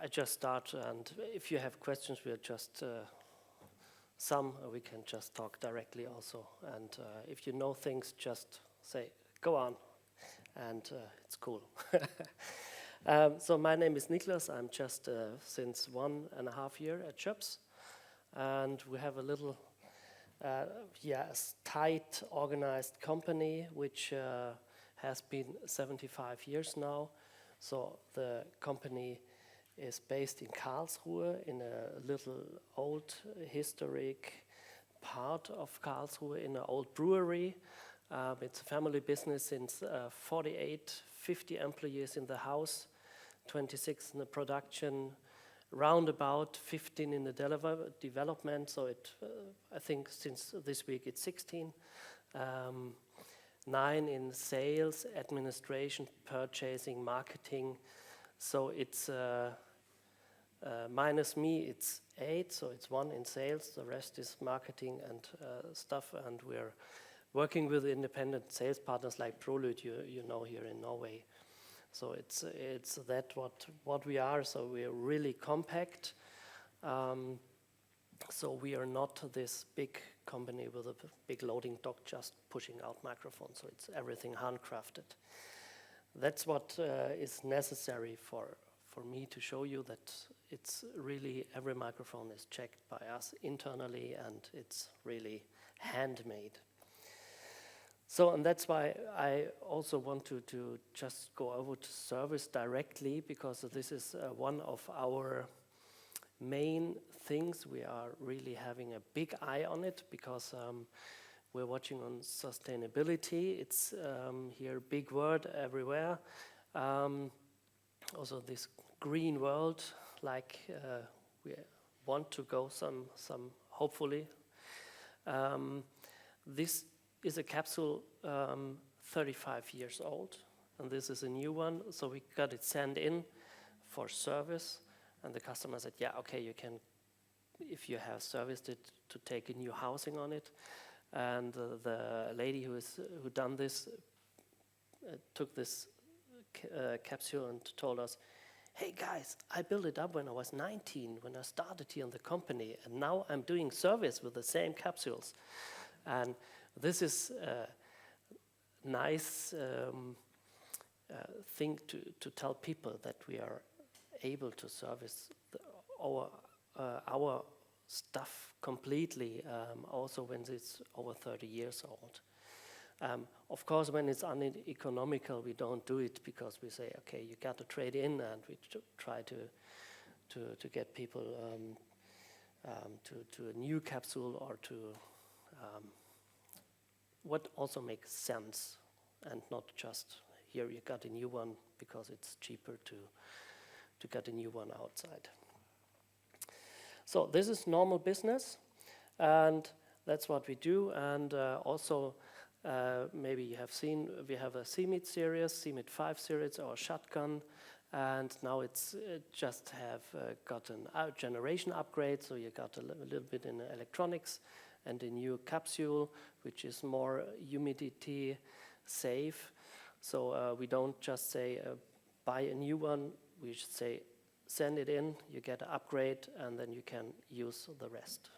I just start, and if you have questions, we'll just we can just talk directly also. And if you know things, just say, go on, and it's cool. So my name is Niklas. I'm just since 1.5 years at Schoeps, and we have a little, tight, organized company which has been 75 years now. So the company is based in Karlsruhe, in a little old historic part of Karlsruhe, in an old brewery. It's a family business since 48, 50 employees in the house, 26 in the production, round about 15 in the development. So I think since this week it's 16. 9 in sales, administration, purchasing, marketing. So it's minus me, it's 8. So it's 1 in sales. The rest is marketing and stuff. And we're working with independent sales partners like ProLud, you know, here in Norway. So it's that what we are. So we are really compact. So we are not this big company with a big loading dock just pushing out microphones. So it's everything handcrafted. That's what is necessary for me to show you that it's really every microphone is checked by us internally and it's really handmade. So, and that's why I also want to just go over to service directly, because this is one of our main things. We are really having a big eye on it, because we're watching on sustainability. It's here big word everywhere. Also this green world, like we want to go some hopefully. This is a capsule 35 years old, and this is a new one. So we got it sent in for service, and the customer said, yeah, okay, you can, if you have serviced it, to take a new housing on it. And the lady who done this took this capsule and told us, hey guys, I built it up when I was 19, when I started here in the company, and now I'm doing service with the same capsules. And this is a nice thing to tell people, that we are able to service our stuff completely, also when it's over 30 years old. Of course, when it's uneconomical, we don't do it, because we say, okay, you got to trade in, and we try to get people to a new capsule, or to what also makes sense, and not just here you got a new one because it's cheaper to get a new one outside. So this is normal business, and that's what we do. And also, maybe you have seen, we have a CMIT series, CMIT 5 series, or shotgun, and now it's just have gotten a generation upgrade. So you got a little bit in electronics, and a new capsule, which is more humidity safe. So we don't just say buy a new one, we should say send it in, you get an upgrade, and then you can use the rest.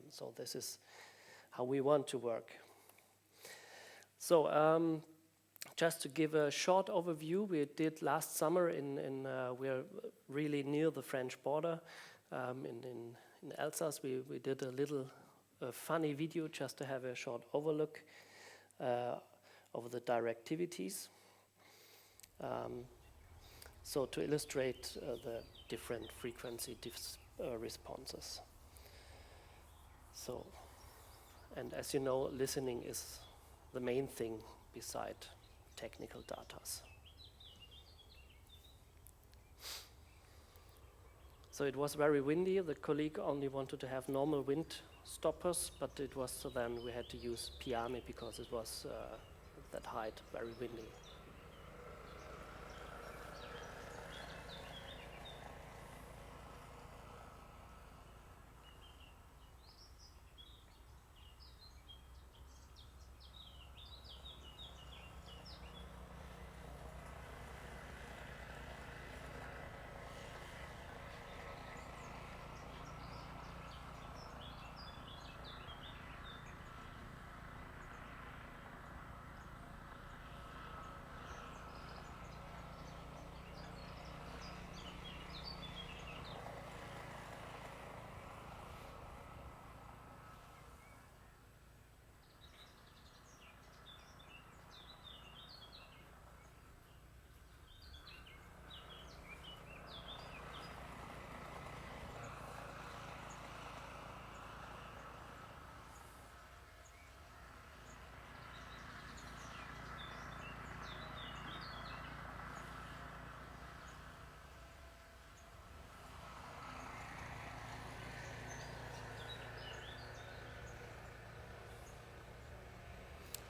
So this is how we want to work. So just to give a short overview, we did last summer we're really near the French border, in Alsace. We did a little funny video just to have a short overlook of the directivities. So to illustrate the different frequency responses. So, and as you know, listening is the main thing beside technical data. So it was very windy. The colleague only wanted to have normal wind stoppers, but it was, so then we had to use piano because it was that height, very windy.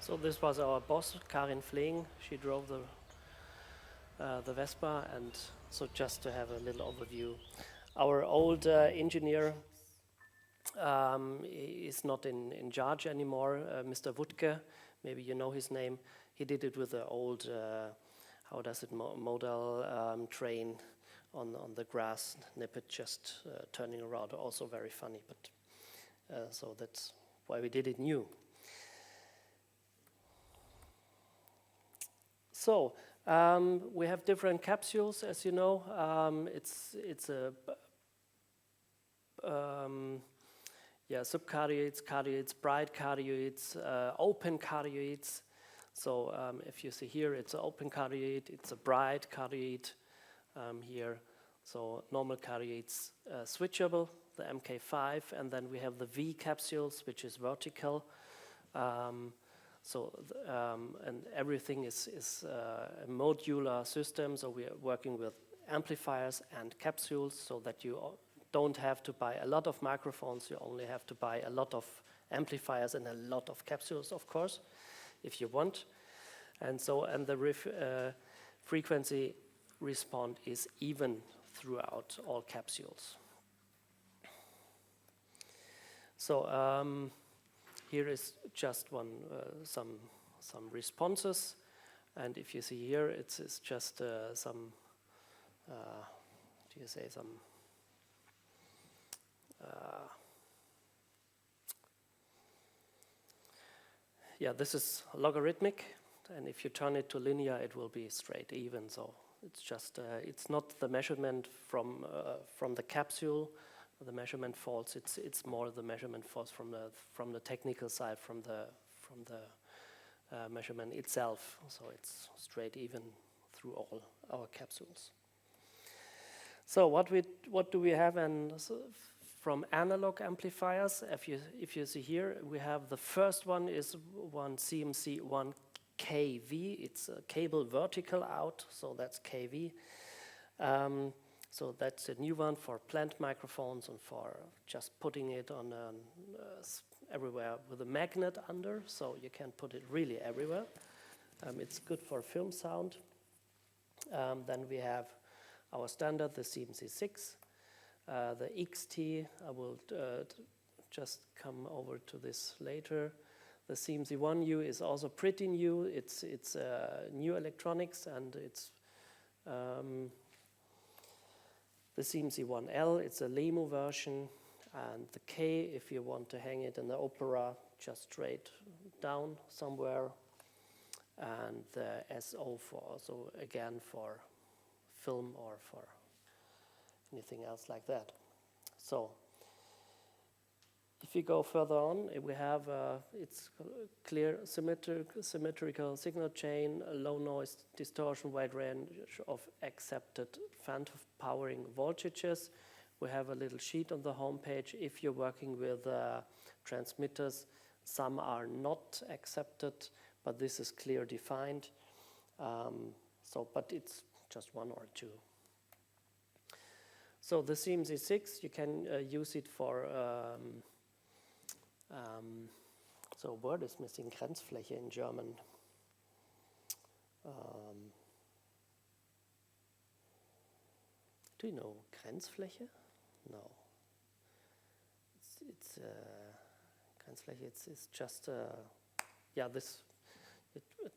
So this was our boss, Karin Fleing. She drove the Vespa, and so just to have a little overview. Our old engineer is not in charge anymore, Mr. Wuttke, maybe you know his name. He did it with the old, model train on the grass snippet, just turning around, also very funny, but so that's why we did it new. So we have different capsules, as you know. It's a subcardioids, cardioids, bright cardioids, open cardioids. So if you see here, it's an open cardioid, it's a bright cardioid here. So normal cardioids switchable, the MK5, and then we have the V capsules, which is vertical. And everything is a modular system, so we are working with amplifiers and capsules so that you don't have to buy a lot of microphones, you only have to buy a lot of amplifiers and a lot of capsules, of course, if you want. And the frequency response is even throughout all capsules. So here is just some responses, and if you see here, it's just some. This is logarithmic, and if you turn it to linear, it will be straight even. So it's just it's not the measurement from the capsule, the measurement faults. It's more the measurement faults from the technical side, from the measurement itself. So it's straight even through all our capsules. So what do we have from analog amplifiers? If you see here, we have the first one is one CMC 1KV. It's a cable vertical out, so that's KV. So that's a new one for plant microphones and for just putting it on everywhere with a magnet under, so you can put it really everywhere. It's good for film sound. Then we have our standard, the CMC6. The XT, I will just come over to this later. The CMC1U is also pretty new. It's new electronics, and it's the CMC1L. It's a LEMO version, and the K, if you want to hang it in the opera, just straight down somewhere, and the SO for also again for film or for anything else like that. So if you go further on, we have it's clear symmetrical signal chain, low noise distortion, wide range of accepted phantom powering voltages. We have a little sheet on the home page. If you're working with transmitters, some are not accepted, but this is clear defined. But it's just one or two. So the CMC6, you can use it for, so word is missing, Grenzfläche in German. Do you know Grenzfläche? No. It's Grenzfläche, it's just,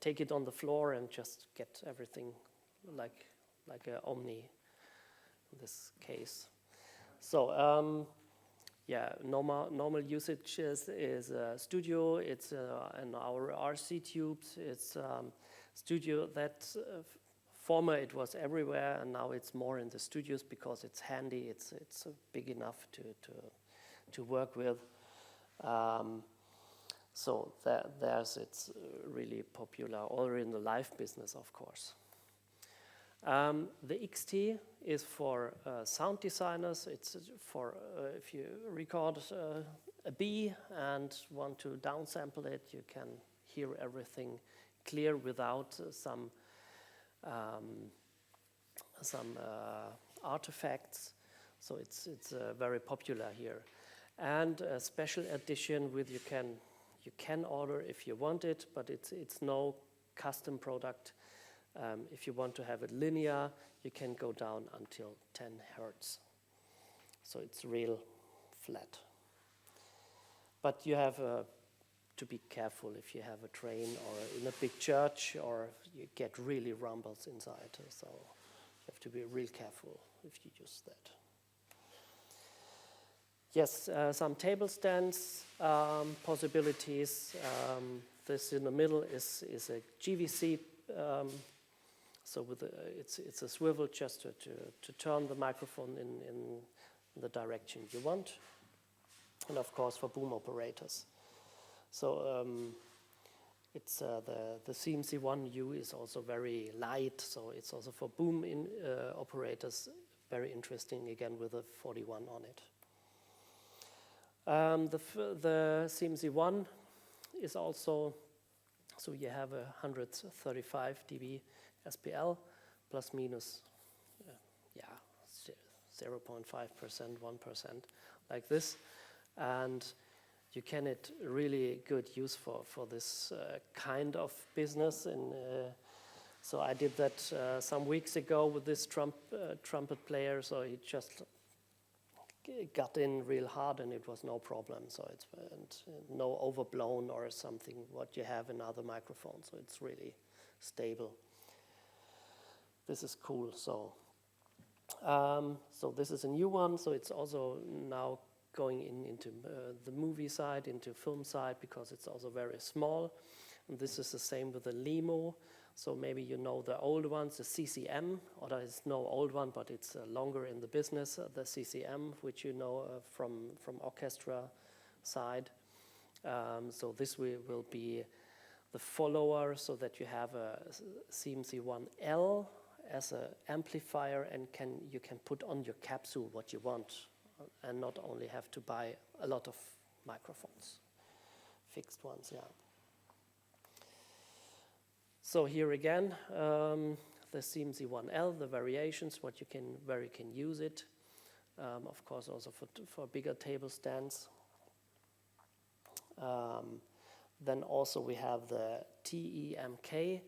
take it on the floor and just get everything like a Omni in this case. So normal usage is studio. It's in our RC tubes. It's studio that former it was everywhere, and now it's more in the studios because it's handy. It's big enough to work with. So it's really popular, already in the live business, of course. The XT is for sound designers. It's for if you record a B and want to downsample it, you can hear everything clear without some artifacts. So it's very popular here. And a special edition with you can You can order if you want it, but it's no custom product. If you want to have it linear, you can go down until 10 Hertz. So it's real flat. But you have to be careful if you have a train or in a big church, or you get really rumbles inside. So you have to be real careful if you use that. Yes, some table stands possibilities. This in the middle is a GVC. So it's a swivel just to turn the microphone in the direction you want. And of course for boom operators. So it's the CMC 1U is also very light, so it's also for boom operators very interesting, again with a 41 on it. The CMC 1 is also, so you have a 135 dB SPL plus minus 0.5%, 1%, like this. And you can it really good use for this kind of business. And so I did that some weeks ago with this trumpet player. So he just got in real hard, and it was no problem. So it's no overblown or something what you have in other microphones. So it's really stable. This is cool. So this is a new one. So it's also now going into the movie side, into film side, because it's also very small. And this is the same with the Limo. So maybe you know the old ones, the CCM, or there is no old one, but it's longer in the business, the CCM, which you know from orchestra side. So this will be the follower, so that you have a CMC 1L as an amplifier, and you can put on your capsule what you want, and not only have to buy a lot of microphones, fixed ones, yeah. So here again, the CMC 1L, the variations, where you can use it. Of course, also for bigger table stands. Then also we have the TEMK.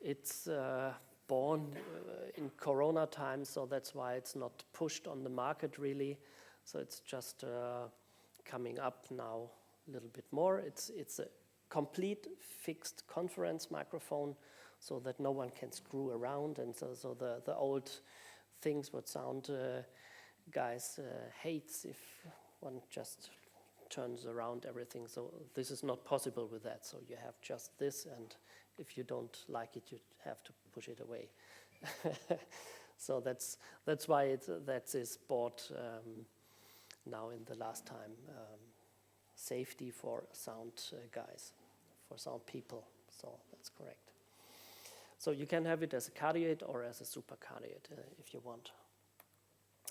It's born in Corona times, so that's why it's not pushed on the market really. So it's just coming up now a little bit more. It's a complete fixed conference microphone, so that no one can screw around, and so the old things what sound guys hates if one just turns around everything. So this is not possible with that. So you have just this, and if you don't like it, you have to push it away. So that's why that is bought now in the last time. Safety for sound guys, for sound people. So that's correct. So you can have it as a cardioid or as a super cardioid if you want.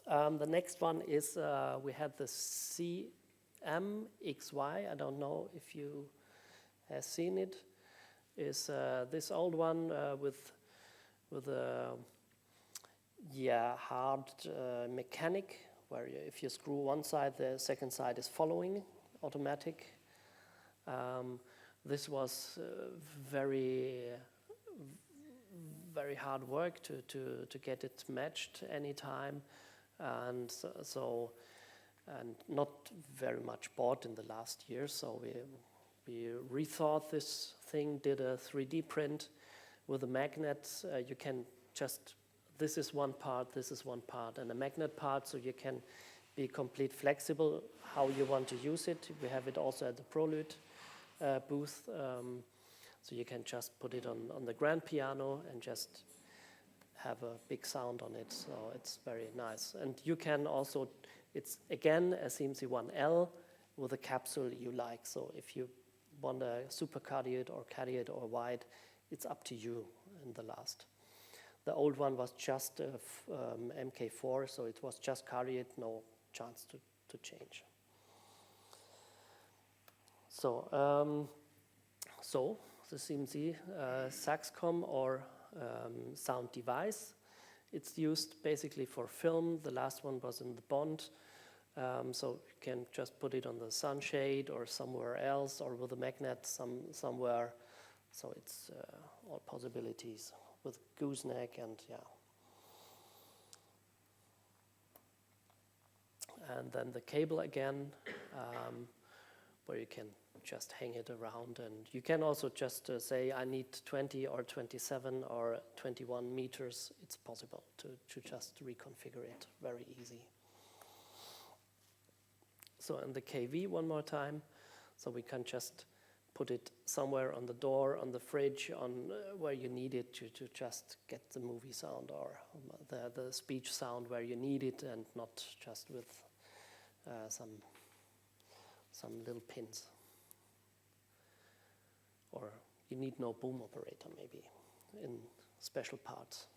The next one is we had the CMXY. I don't know if you have seen it. Is this old one with a hard mechanic, where if you screw one side, the second side is following automatic. This was very hard work to get it matched anytime, and not very much bought in the last year. So we rethought this thing, did a 3D print with a magnet. You can just, this is one part, and a magnet part, so you can be complete flexible how you want to use it. We have it also at the Prolute booth, so you can just put it on the grand piano and just have a big sound on it. So it's very nice. And you can also, it's again a CMC 1L with a capsule you like. So if you want a super cardioid or wide, it's up to you in the last. The old one was just MK4, so it was just cardioid, no chance to change. So the CMC Saxcom or sound device, it's used basically for film. The last one was in the Bond So you can just put it on the sunshade or somewhere else, or with a magnet somewhere. So it's all possibilities with gooseneck and yeah. And then the cable again, where you can just hang it around, and you can also just say I need 20 or 27 or 21 meters. It's possible to just reconfigure it, very easy. So in the KV one more time, so we can just put it somewhere on the door, on the fridge, on where you need it to just get the movie sound or the speech sound where you need it, and not just with some little pins. Or you need no boom operator maybe in special parts.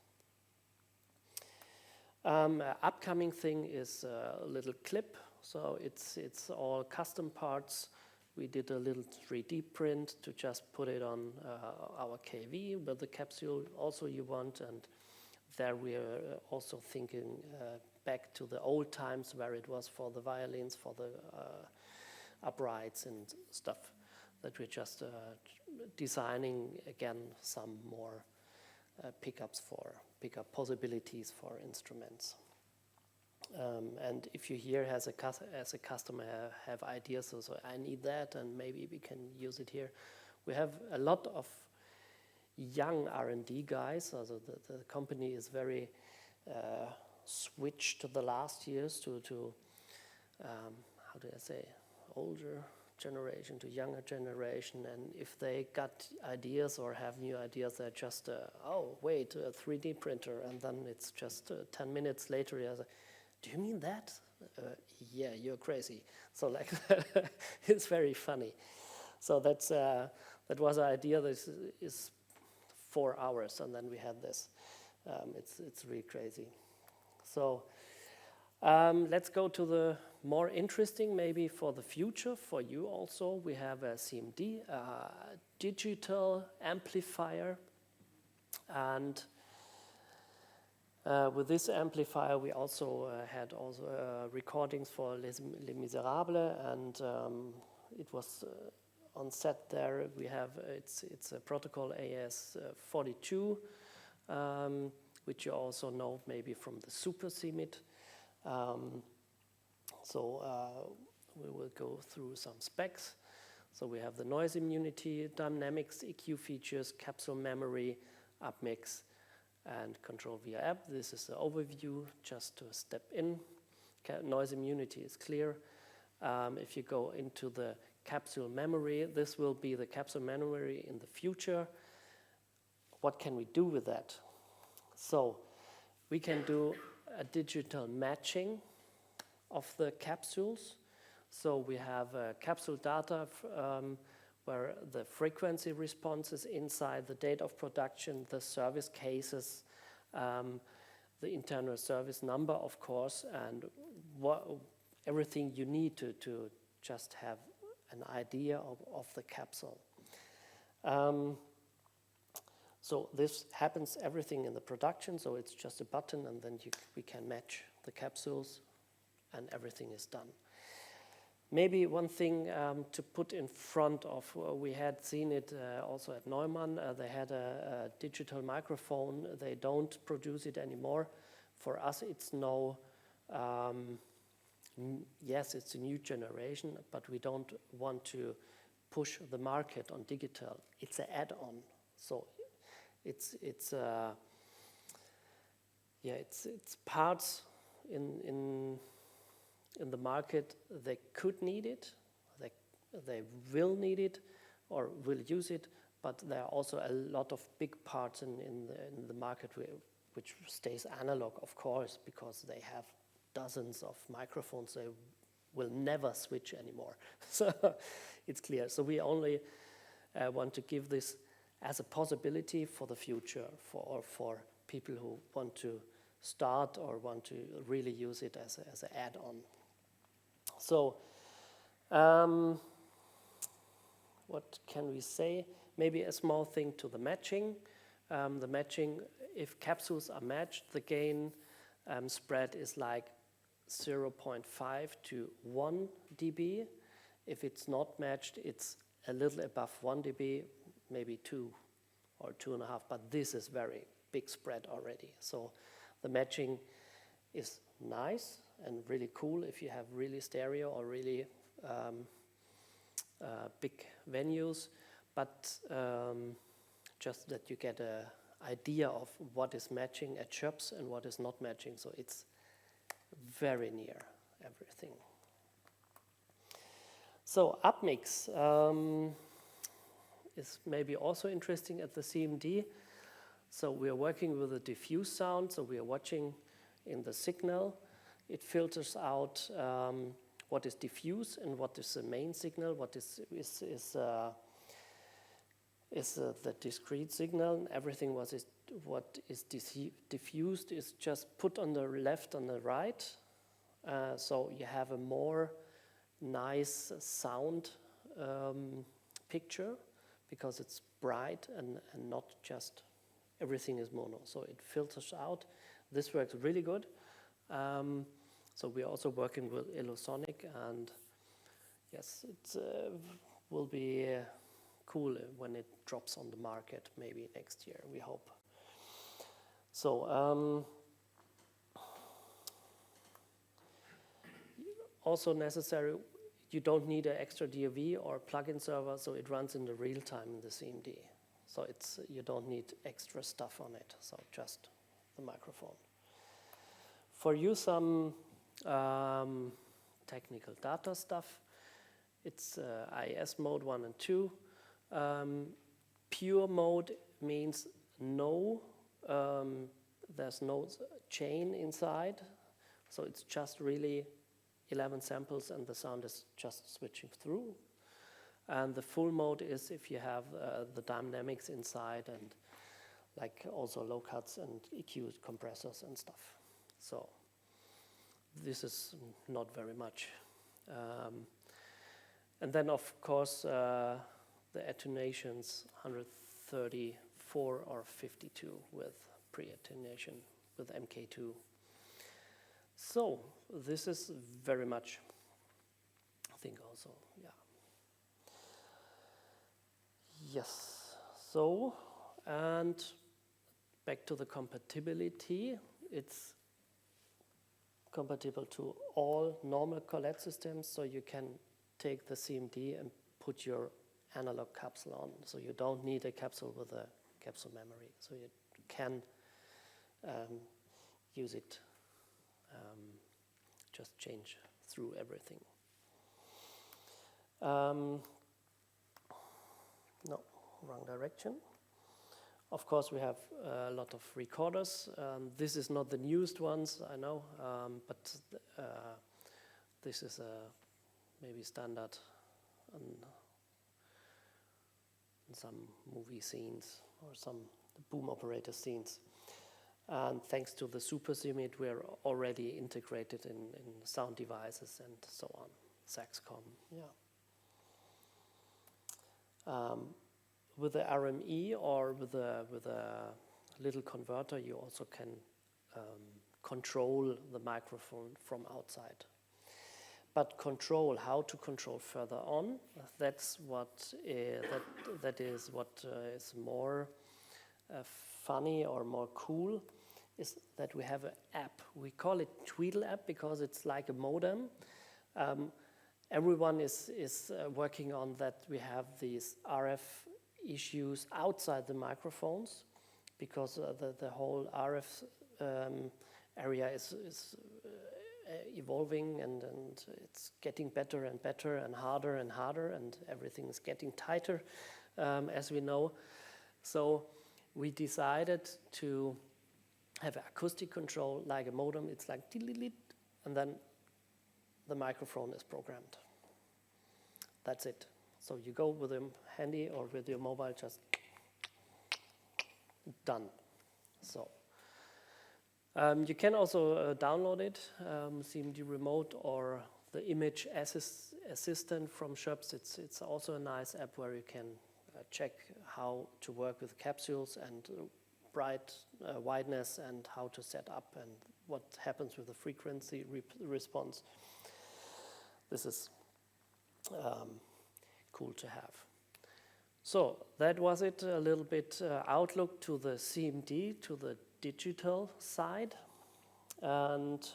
Upcoming thing is a little clip. So it's all custom parts. We did a little 3D print to just put it on our KV with the capsule also you want, and there we are also thinking back to the old times where it was for the violins, for the uprights and stuff, that we're just designing again some more pickup possibilities for instruments. And if you here as a customer have ideas, so I need that and maybe we can use it here. We have a lot of young R&D guys. Also the company is very switched the last years to how do I say, older generation to younger generation, and if they got ideas or have new ideas, they're just oh wait, a 3D printer, and then it's just 10 minutes later you're like, do you mean that? Yeah, you're crazy. So like it's very funny. So that was an idea that is 4 hours, and then we had this. It's really crazy. So let's go to the more interesting, maybe for the future, for you also. We have a CMD, digital amplifier, and with this amplifier we also had recordings for Les Miserables, and it was on set there. We have it's a protocol AS42, which you also know maybe from the Super CMIT. We will go through some specs. So we have the noise immunity, dynamics, EQ features, capsule memory, upmix, and control via app. This is the overview, just to step in. Noise immunity is clear. If you go into the capsule memory, this will be the capsule memory in the future. What can we do with that? So we can do a digital matching of the capsules. So we have capsule data where the frequency response is inside, the date of production, the service cases, the internal service number, of course, and everything you need to just have an idea of the capsule. So this happens everything in the production, so it's just a button, and then we can match the capsules and everything is done. Maybe one thing to put in front of, we had seen it also at Neumann, they had a digital microphone. They don't produce it anymore. For us it's yes, it's a new generation, but we don't want to push the market on digital. It's an add-on. So it's parts in the market. They could need it, they will need it or will use it, but there are also a lot of big parts in the market which stays analog, of course, because they have dozens of microphones. They will never switch anymore. So it's clear. So we only want to give this as a possibility for the future, for people who want to start or want to really use it as an add-on. So what can we say? Maybe a small thing to the matching. The matching, if capsules are matched, the gain spread is like 0.5 to 1 dB. If it's not matched, it's a little above 1 dB, maybe 2 or 2.5, but this is very big spread already. So the matching is nice and really cool if you have really stereo or really big venues, but just that you get an idea of what is matching at Schoeps and what is not matching. So it's very near everything. So upmix is maybe also interesting at the CMD. So we are working with a diffuse sound. So we are watching in the signal. It filters out what is diffuse and what is the main signal, what is the discrete signal. And everything what is diffused is just put on the left and the right. So you have a more nice sound picture because it's bright and not just everything is mono. So it filters out. This works really good. So we're also working with Illosonic, and yes, it will be cool when it drops on the market maybe next year, we hope. So also necessary, you don't need an extra DAW or plugin server, so it runs in the real time in the CMD. So you don't need extra stuff on it, so just the microphone. For you, some technical data stuff. It's IS mode 1 and 2. Pure mode means there's no chain inside, so it's just really 11 samples and the sound is just switching through. And the full mode is if you have the dynamics inside and like also low cuts and EQ compressors and stuff. So this is not very much. And then of course the attenuations 134 or 52 with pre-attenuation with MK2. So this is very much, I think also, yeah. Yes, so, and back to the compatibility. It's compatible to all normal Colette systems, so you can take the CMD and put your analog capsule on. So you don't need a capsule with a capsule memory. So you can use it, just change through everything. No, wrong direction. Of course, we have a lot of recorders. This is not the newest ones, I know, but this is maybe standard in some movie scenes or some boom operator scenes. And thanks to the Super Simit, we're already integrated in sound devices and so on, Saxcom, yeah. With the RME or with a little converter, you also can control the microphone from outside. But how to control further on, that's what that is what is more funny or more cool, is that we have an app. We call it Tweedle app because it's like a modem. Everyone is working on that. We have these RF issues outside the microphones because the whole RF area is evolving and it's getting better and better and harder and everything is getting tighter, as we know. So we decided to have acoustic control like a modem. It's like and then the microphone is programmed. That's it. So you go with a handy or with your mobile, just done. So you can also download it, CMD Remote or the Image Assistant from Schoeps. It's also a nice app where you can check how to work with capsules and bright wideness and how to set up and what happens with the frequency response. This is cool to have. So that was it, a little bit outlook to the CMD, to the digital side. And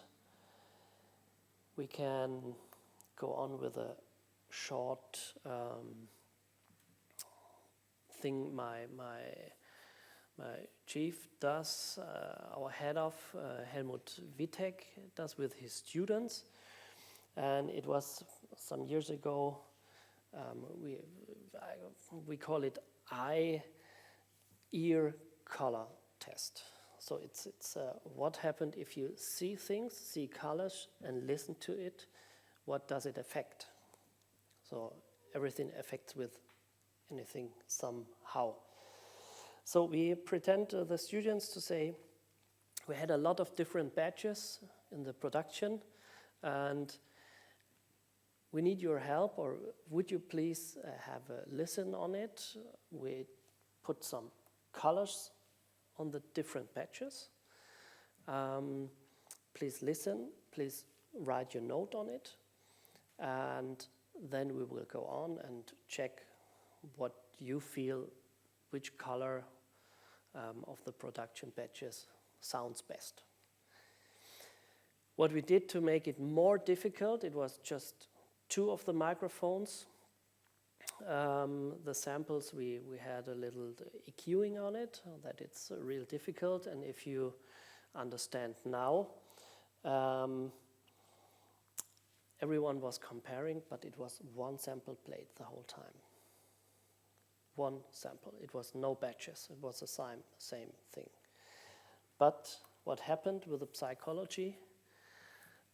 we can go on with a short thing my chief does, our head of Helmut Wittek does with his students. And it was some years ago, we call it eye-ear color test. So it's what happened if you see things, see colors, and listen to it, what does it affect? So everything affects with anything somehow. So we pretend the students to say, we had a lot of different batches in the production, and we need your help, or would you please have a listen on it? We put some colors on the different batches. Please listen, please write your note on it, and then we will go on and check what you feel, which color of the production batches sounds best. What we did to make it more difficult, it was just 2 of the microphones. The samples, we had a little EQing on it, that it's real difficult. And if you understand now, everyone was comparing, but it was 1 sample played the whole time. 1 sample, it was no batches, it was the same thing. But what happened with the psychology,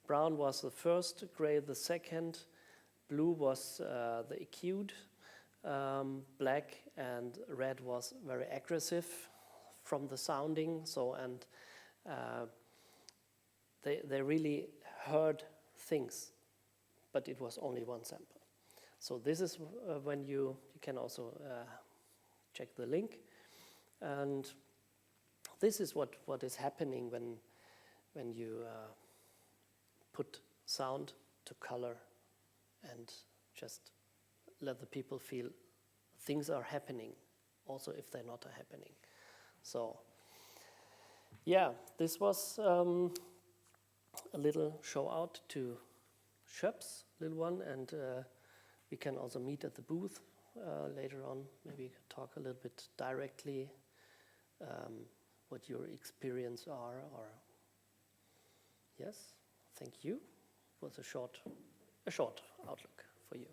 brown was the first, gray the second, blue was the EQ'd, black and red was very aggressive from the sounding. So, and they really heard things, but it was only 1 sample. So this is when you can also check the link, and this is what is happening when you put sound to color and just let the people feel things are happening, also if they're not happening. So yeah, this was a little show out to Schoeps, little one, and we can also meet at the booth later on, maybe talk a little bit directly what your experience are, or yes, thank you. It was a short outlook for you.